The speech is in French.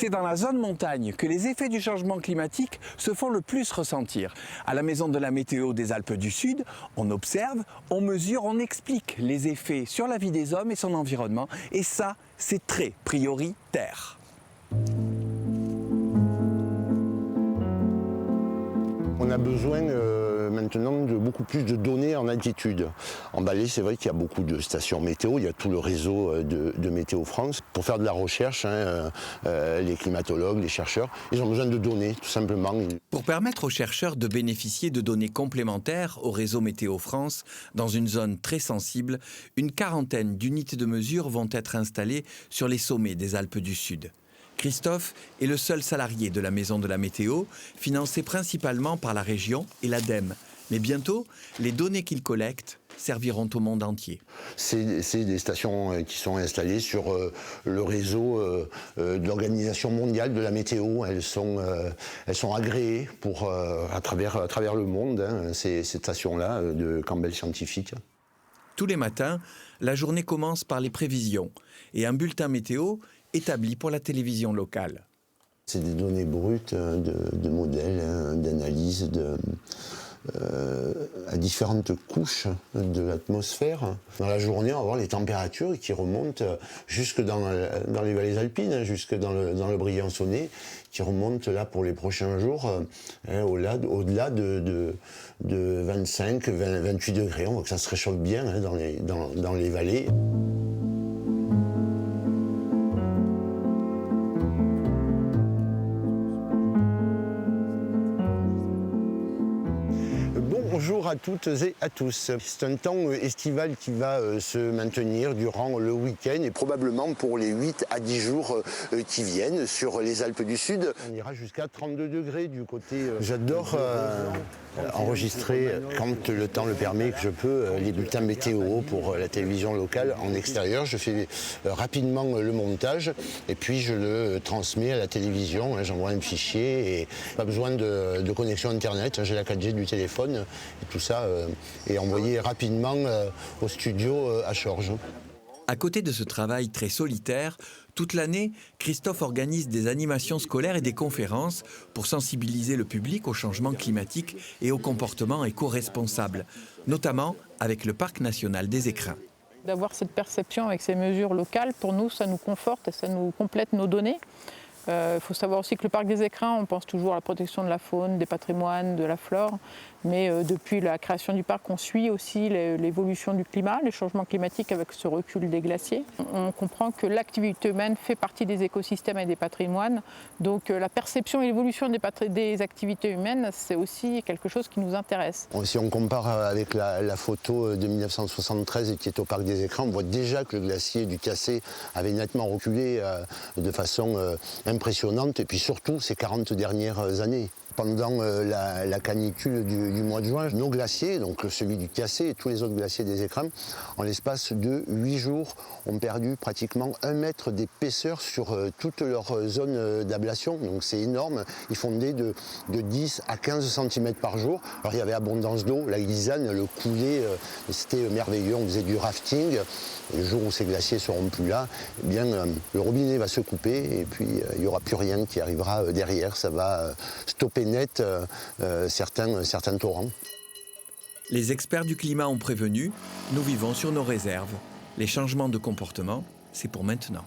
c'est dans la zone montagne que les effets du changement climatique se font le plus ressentir. À la Maison de la Météo des Alpes du Sud, on observe, on mesure, on explique les effets sur la vie des hommes et son environnement. Et ça, c'est très prioritaire. On a besoin maintenant de beaucoup plus de données en altitude. En Valais, c'est vrai qu'il y a beaucoup de stations météo, il y a tout le réseau de Météo France. Pour faire de la recherche, les climatologues, les chercheurs, ils ont besoin de données, tout simplement. Pour permettre aux chercheurs de bénéficier de données complémentaires au réseau Météo France, dans une zone très sensible, une quarantaine d'unités de mesure vont être installées sur les sommets des Alpes du Sud. Christophe est le seul salarié de la Maison de la Météo, financé principalement par la région et l'ADEME. Mais bientôt, les données qu'il collecte serviront au monde entier. C'est des stations qui sont installées sur le réseau de l'Organisation mondiale de la météo. Elles sont agréées à travers le monde, ces stations-là de Campbell Scientifique. Tous les matins, la journée commence par les prévisions et un bulletin météo établi pour la télévision locale. C'est des données brutes de modèles, d'analyse à différentes couches de l'atmosphère. Dans la journée, on va voir les températures qui remontent jusque dans les vallées alpines, jusque dans le Briançonnais, qui remontent là pour les prochains jours au-delà de 25, 28 degrés. On voit que ça se réchauffe bien dans les vallées. Bonjour à toutes et à tous. C'est un temps estival qui va se maintenir durant le week-end et probablement pour les 8 à 10 jours qui viennent sur les Alpes du Sud. On ira jusqu'à 32 degrés du côté... J'adore enregistrer, quand le temps le permet, que je peux, les bulletins météo pour la télévision locale en extérieur. Je fais rapidement le montage et puis je le transmets à la télévision. J'envoie un fichier et pas besoin de connexion Internet. J'ai la 4G du téléphone et tout ça est envoyé rapidement au studio à Chorges. À côté de ce travail très solitaire, toute l'année, Christophe organise des animations scolaires et des conférences pour sensibiliser le public au changement climatique et au comportement éco-responsable, notamment avec le Parc national des Écrins. D'avoir cette perception avec ces mesures locales, pour nous, ça nous conforte et ça nous complète nos données. Il faut savoir aussi que le Parc des Écrins, on pense toujours à la protection de la faune, des patrimoines, de la flore. Mais depuis la création du parc, on suit aussi l'évolution du climat, les changements climatiques avec ce recul des glaciers. On comprend que l'activité humaine fait partie des écosystèmes et des patrimoines. Donc la perception et l'évolution des activités humaines, c'est aussi quelque chose qui nous intéresse. Si on compare avec la photo de 1973 qui est au Parc des Écrins, on voit déjà que le glacier du Cassé avait nettement reculé de façon impressionnante. Et puis surtout ces 40 dernières années. Pendant la canicule du mois de juin, nos glaciers, donc celui du Cassé et tous les autres glaciers des Écrins, en l'espace de 8 jours, ont perdu pratiquement 1 mètre d'épaisseur sur toute leur zone d'ablation. Donc c'est énorme. Ils fondaient de 10 à 15 cm par jour. Alors il y avait abondance d'eau. La Glisane, le coulait, c'était merveilleux. On faisait du rafting. Et le jour où ces glaciers ne seront plus là, eh bien, le robinet va se couper et puis il n'y aura plus rien qui arrivera derrière. Ça va stopper net certains torrents. Les experts du climat ont prévenu, nous vivons sur nos réserves. Les changements de comportement, c'est pour maintenant.